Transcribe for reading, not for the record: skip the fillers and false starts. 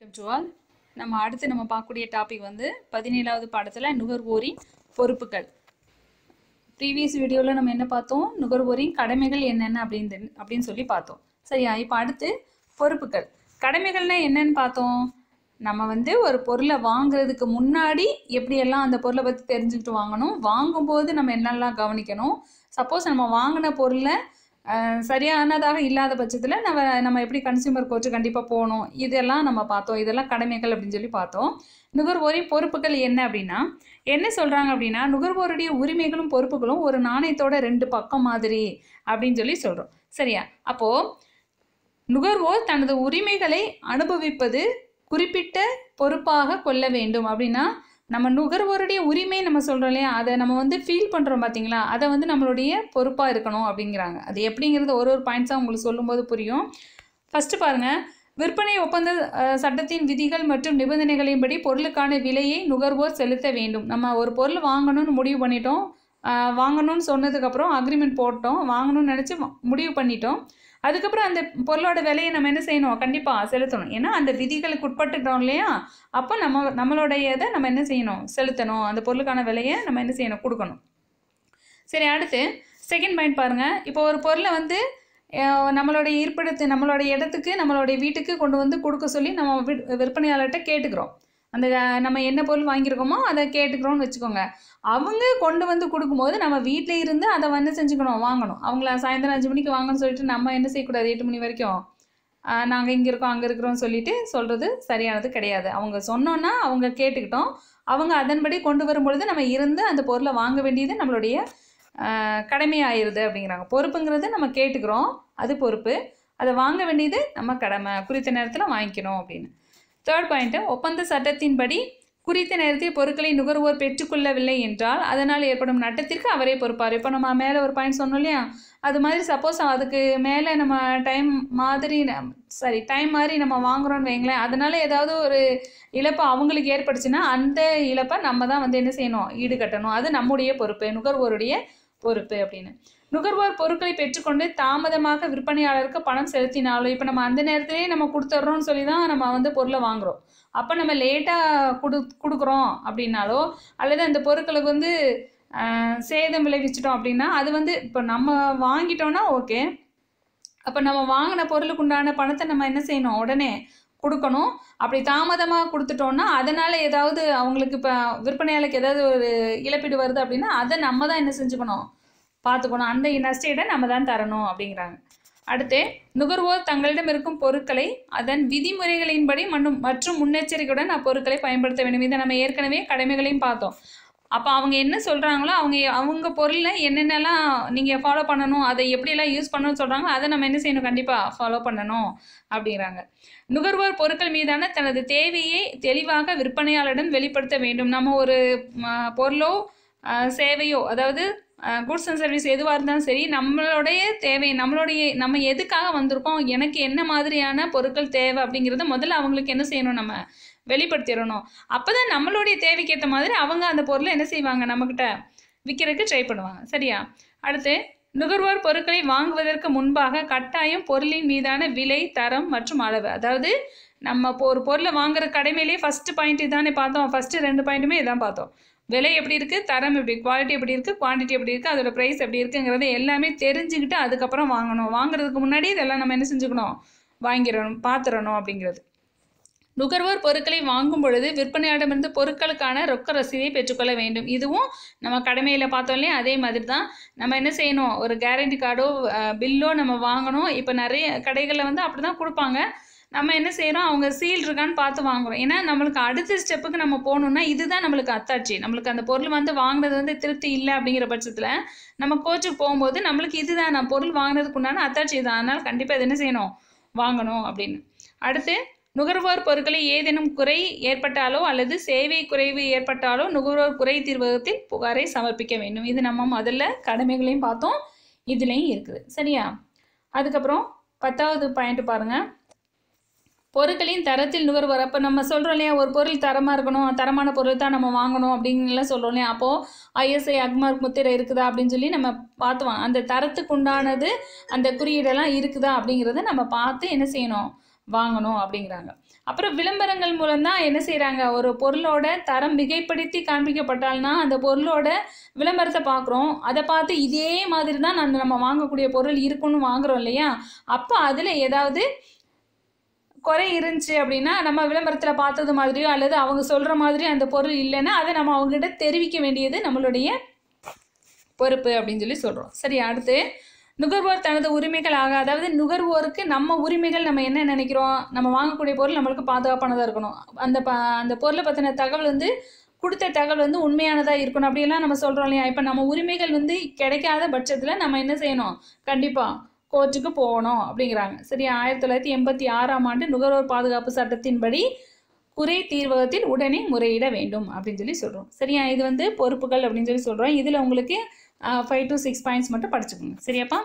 To all, நம்ம அடுத்து நம்ம பார்க்கக்கூடிய டாபிக் வந்து 17வது பாடத்துல நுகர்வோரின் பொறுப்புகள். ப்ரீவியஸ் வீடியோல நம்ம என்ன பார்த்தோம், நுகர்வோரின் கடமைகள் என்னென்ன அப்படின்னு சொல்லி பார்த்தோம். சரியா? இப்போ அடுத்து பொறுப்புகள். கடமைகள்னா என்னன்னு பார்த்தோம். நம்ம வந்து ஒரு பொருளை வாங்குறதுக்கு முன்னாடி எப்படியெல்லாம் அந்த பொருளை பற்றி தெரிஞ்சுக்கிட்டு வாங்கணும், வாங்கும்போது நம்ம என்னெல்லாம் கவனிக்கணும், சப்போஸ் நம்ம வாங்கின பொருளை சரியானதாக இல்லாத பட்சத்தில் நம்ம எப்படி கன்சியூமர் கோர்ட்டு கண்டிப்பாக போகணும், இதெல்லாம் நம்ம பார்த்தோம். இதெல்லாம் கடமைகள் அப்படின்னு சொல்லி பார்த்தோம். நுகர்வோரின் பொறுப்புகள் என்ன அப்படின்னா என்ன சொல்கிறாங்க அப்படின்னா, நுகர்வோருடைய உரிமைகளும் பொறுப்புகளும் ஒரு நாணயத்தோட 2 பக்கம் மாதிரி அப்படின்னு சொல்லி சொல்கிறோம். சரியா? அப்போது நுகர்வோர் தனது உரிமைகளை அனுபவிப்பது குறிப்பிட்ட பொறுப்பாக கொள்ள வேண்டும். அப்படின்னா நம்ம நுகர்வோருடைய உரிமை நம்ம சொல்கிறோம் இல்லையா, அதை நம்ம வந்து ஃபீல் பண்ணுறோம் பார்த்தீங்களா, அதை வந்து நம்மளுடைய பொறுப்பாக இருக்கணும் அப்படிங்கிறாங்க. அது எப்படிங்கிறது ஒரு பாயிண்ட்ஸாக உங்களுக்கு சொல்லும்போது புரியும். ஃபஸ்ட்டு பாருங்கள், விற்பனை ஒப்பந்த சட்டத்தின் விதிகள் மற்றும் நிபந்தனைகளின்படி பொருளுக்கான விலையை நுகர்வோர் செலுத்த வேண்டும். நம்ம ஒரு பொருள் வாங்கணும்னு முடிவு பண்ணிட்டோம், வாங்கணும்னு சொன்னதுக்கப்புறம் அக்ரிமெண்ட் போட்டோம், வாங்கணும்னு நினச்சி முடிவு பண்ணிட்டோம். அதுக்கப்புறம் அந்த பொருளோட விலையை நம்ம என்ன செய்யணும், கண்டிப்பாக செலுத்தணும். ஏன்னா அந்த விதிகளுக்கு உட்பட்டுட்டோம் இல்லையா, அப்போ நம்மளுடைய இதை நம்ம என்ன செய்யணும், செலுத்தணும். அந்த பொருளுக்கான விலையை நம்ம என்ன செய்யணும், கொடுக்கணும். சரி, அடுத்து செகண்ட் பாயிண்ட் பாருங்கள். இப்போ ஒரு பொருளை வந்து நம்மளுடைய நம்மளுடைய இடத்துக்கு நம்மளுடைய வீட்டுக்கு கொண்டு வந்து கொடுக்க சொல்லி நம்ம விற்பனையாளர்கிட்ட கேட்டுக்கிறோம். அந்த நம்ம என்ன பொருள் வாங்கியிருக்கோமோ அதை கேட்டுக்கிறோம்னு வச்சுக்கோங்க. அவங்க கொண்டு வந்து கொடுக்கும்போது நம்ம வீட்டில் இருந்து அதை வந்து செஞ்சுக்கணும், வாங்கணும். அவங்கள சாயந்தரம் 5 மணிக்கு வாங்கன்னு சொல்லிட்டு நம்ம என்ன செய்யக்கூடாது, 8 மணி வரைக்கும் நாங்கள் இங்கே இருக்கோம் அங்கே இருக்கிறோம்னு சொல்லிட்டு சொல்கிறது சரியானது கிடையாது. அவங்க சொன்னோன்னா அவங்க கேட்டுக்கிட்டோம், அவங்க அதன்படி கொண்டு வரும்பொழுது நம்ம இருந்து அந்த பொருளை வாங்க வேண்டியது நம்மளுடைய கடமையாயிருது அப்படிங்கிறாங்க. பொறுப்புங்கிறது நம்ம கேட்டுக்கிறோம், அது பொறுப்பு. அதை வாங்க வேண்டியது நம்ம கடமை, குறித்த நேரத்தில் வாங்கிக்கணும் அப்படின்னு. தேர்ட் பாயிண்ட்டு, ஒப்பந்த சட்டத்தின்படி குறித்த நேரத்தில் பொருட்களை நுகர்வோர் பெற்றுக்கொள்ளவில்லை என்றால் அதனால் ஏற்படும் நட்டத்திற்கு அவரே பொறுப்பார். இப்போ நம்ம மேலே ஒரு பாயிண்ட் சொன்னோம் இல்லையா, அது மாதிரி சப்போஸ் அதுக்கு மேலே நம்ம டைம் மாதிரி நம்ம வாங்குகிறோன்னு வைங்களேன், அதனால் ஏதாவது ஒரு இழப்பு அவங்களுக்கு ஏற்படுச்சுன்னா அந்த இழப்பை நம்ம தான் வந்து என்ன செய்யணும், ஈடுகட்டணும். அது நம்முடைய பொறுப்பு, நுகர்வோருடைய பொறுப்பு அப்படின்னு. நுகர்வோர் பொருட்களை பெற்றுக்கொண்டு தாமதமாக விற்பனையாளருக்கு பணம் செலுத்தினாலும், இப்போ நம்ம அந்த நேரத்திலே நம்ம கொடுத்துட்றோம்னு சொல்லி தான் நம்ம வந்து பொருளை வாங்குகிறோம். அப்போ நம்ம லேட்டாக கொடுக்குறோம் அப்படின்னாலோ அல்லது அந்த பொருட்களுக்கு வந்து சேதம் விளைவிச்சிட்டோம் அப்படின்னா அது வந்து இப்போ நம்ம வாங்கிட்டோன்னா ஓகே, அப்போ நம்ம வாங்கின பொருளுக்கு உண்டான பணத்தை நம்ம என்ன செய்யணும், உடனே கொடுக்கணும். அப்படி தாமதமாக கொடுத்துட்டோன்னா அதனால் ஏதாவது அவங்களுக்கு இப்போ விற்பனையாளருக்கு ஏதாவது ஒரு இழப்பீடு வருது அப்படின்னா அதை நம்ம தான் என்ன செஞ்சுக்கணும், பார்த்துக்கணும். அந்த நஷ்டஈடை நம்ம தான் தரணும் அப்படிங்கிறாங்க. அடுத்து, நுகர்வோர் தங்களிடம் இருக்கும் பொருட்களை அதன் விதிமுறைகளின்படி மற்றும் முன்னெச்சரிக்கையுடன் அப்பொருட்களை பயன்படுத்த வேண்டும். இதை நம்ம ஏற்கனவே கடமைகளையும் பார்த்தோம். அப்போ அவங்க என்ன சொல்கிறாங்களோ அவங்க பொருளில் என்னென்னலாம் நீங்கள் ஃபாலோ பண்ணணும், அதை எப்படியெல்லாம் யூஸ் பண்ணணும்னு சொல்கிறாங்களோ அதை நம்ம என்ன செய்யணும், கண்டிப்பாக ஃபாலோ பண்ணணும் அப்படிங்கிறாங்க. நுகர்வோர் பொருட்கள் மீதான தனது தேவையை தெளிவாக விற்பனையாளரிடம் வெளிப்படுத்த வேண்டும். நம்ம ஒரு பொருளோ சேவையோ, அதாவது குட்ஸ் அண்ட் சர்வீஸ் எதுவாக இருந்தாலும் சரி, நம்மளுடைய தேவை நம்ம எதுக்காக வந்திருக்கோம், எனக்கு என்ன மாதிரியான பொருட்கள் தேவை அப்படிங்கிறத முதல்ல அவங்களுக்கு என்ன செய்யணும், நம்ம வெளிப்படுத்திடணும். அப்போ தான் நம்மளுடைய தேவைக்கேற்ற மாதிரி அவங்க அந்த பொருளை என்ன செய்வாங்க, நம்மக்கிட்ட விற்கிறதுக்கு ட்ரை பண்ணுவாங்க. சரியா? அடுத்து, நுகர்வோர் பொருட்களை வாங்குவதற்கு முன்பாக கட்டாயம் பொருளின் மீதான விலை, தரம் மற்றும் அளவு, அதாவது நம்ம ஒரு பொருளை வாங்குற கடமையிலேயே ஃபஸ்ட்டு பாயிண்ட் இதானே பார்த்தோம். ஃபஸ்ட்டு 2 பாயிண்ட்டுமே இதான் பார்த்தோம். விலை எப்படி இருக்குது, தரம் எப்படி, குவாலிட்டி எப்படி இருக்குது, குவான்டிட்டி எப்படி இருக்குது, அதோட ப்ரைஸ் எப்படி இருக்குங்கிறத எல்லாமே தெரிஞ்சுக்கிட்டு அதுக்கப்புறம் வாங்கணும். வாங்குறதுக்கு முன்னாடி இதெல்லாம் நம்ம என்ன செஞ்சுக்கணும், பார்த்துடணும் அப்படிங்கிறது. நுகர்வோர் பொருட்களை வாங்கும் பொழுது விற்பனையாளரிடமிருந்து பொருட்களுக்கான ரொக்க ரசீதை பெற்றுக்கொள்ள வேண்டும். இதுவும் நம்ம கடமையில் பார்த்தோம் இல்லையா, அதே மாதிரி தான் நம்ம என்ன செய்யணும், ஒரு கேரண்டி கார்டோ பில்லோ நம்ம வாங்கணும். இப்போ நிறைய கடைகளில் வந்து அப்படி தான் கொடுப்பாங்க. நம்ம என்ன செய்கிறோம், அவங்க சீல் இருக்கான்னு பார்த்து வாங்குகிறோம். ஏன்னா நம்மளுக்கு அடுத்த ஸ்டெப்புக்கு நம்ம போகணுன்னா இதுதான் நம்மளுக்கு அத்தாட்சி. நம்மளுக்கு அந்த பொருள் வந்து வாங்கினது வந்து திருப்தி இல்லை அப்படிங்கிற பட்சத்தில் நம்ம கோச்சுக்கு போகும்போது நம்மளுக்கு இதுதான் நான் பொருள் வாங்கினதுக்கு உண்டான அத்தாட்சி தான், அதனால் கண்டிப்பாக இது என்ன செய்யணும், வாங்கணும் அப்படின்னு. அடுத்து, நுகர்வோர் பொருட்களை ஏதேனும் குறை ஏற்பட்டாலோ அல்லது சேவை குறைவு ஏற்பட்டாலோ நுகர்வோர் குறை தீர்வகத்தில் புகாரை சமர்ப்பிக்க வேண்டும். இது நம்ம முதல்ல கடமைகளையும் பார்த்தோம், இதுலேயும் இருக்குது. சரியா? அதுக்கப்புறம் 10வது பாயிண்ட் பாருங்கள், பொருட்களின் தரத்தில் நுகர்வோர். அப்போ நம்ம சொல்கிறோம் இல்லையா, ஒரு பொருள் தரமாக இருக்கணும், தரமான பொருள் தான் நம்ம வாங்கணும் அப்படின்லாம் சொல்கிறோம் இல்லையா. அப்போது ISI அக்மார்க் முத்திரை இருக்குதா அப்படின்னு சொல்லி நம்ம பார்த்துவோம். அந்த தரத்துக்கு உண்டானது அந்த குறியீடெல்லாம் இருக்குதா அப்படிங்கிறத நம்ம பார்த்து என்ன செய்யணும், வாங்கணும் அப்படிங்கிறாங்க. அப்புறம் விளம்பரங்கள் மூலம் தான் என்ன செய்கிறாங்க, ஒரு பொருளோட தரம் மிகைப்படுத்தி காண்பிக்கப்பட்டால்னா அந்த பொருளோட விளம்பரத்தை பார்க்குறோம். அதை பார்த்து இதே மாதிரி தான் நம்ம வாங்கக்கூடிய பொருள் இருக்குன்னு வாங்குறோம் இல்லையா? அப்போ அதில் ஏதாவது குறை இருந்துச்சு அப்படின்னா நம்ம விளம்பரத்தில் பார்த்தது மாதிரியோ அல்லது அவங்க சொல்கிற மாதிரியோ அந்த பொருள் இல்லைன்னா அதை நம்ம அவங்ககிட்ட தெரிவிக்க வேண்டியது நம்மளுடைய பொறுப்பு அப்படின்னு சொல்லி சொல்கிறோம். சரி, அடுத்து நுகர்வோர் தனது உரிமைகளாக, அதாவது நுகர்வோருக்கு நம்ம உரிமைகள் நம்ம என்ன நினைக்கிறோம், நம்ம வாங்கக்கூடிய பொருள் நம்மளுக்கு பாதுகாப்பானதாக இருக்கணும், அந்த பொருளை பற்றின தகவல் வந்து கொடுத்த தகவல் வந்து உண்மையானதாக இருக்கணும் அப்படியெல்லாம் நம்ம சொல்கிறோம் இல்லையா? இப்போ நம்ம உரிமைகள் வந்து கிடைக்காத பட்சத்தில் நம்ம என்ன செய்யணும், கண்டிப்பாக கோர்ட்டுக்கு போகணும் அப்படிங்கிறாங்க. சரி, 1986 நுகர்வோர் பாதுகாப்பு சட்டத்தின்படி குறை தீர்வகத்தில் உடனே முறையிட வேண்டும் அப்படின்னு சொல்லி சொல்கிறோம். சரியா, இது வந்து பொறுப்புகள் அப்படின்னு சொல்லி சொல்கிறோம். இதில் உங்களுக்கு 5 to 6 பாயிண்ட்ஸ் மட்டும் படிச்சுக்கோங்க. சரியாப்பா?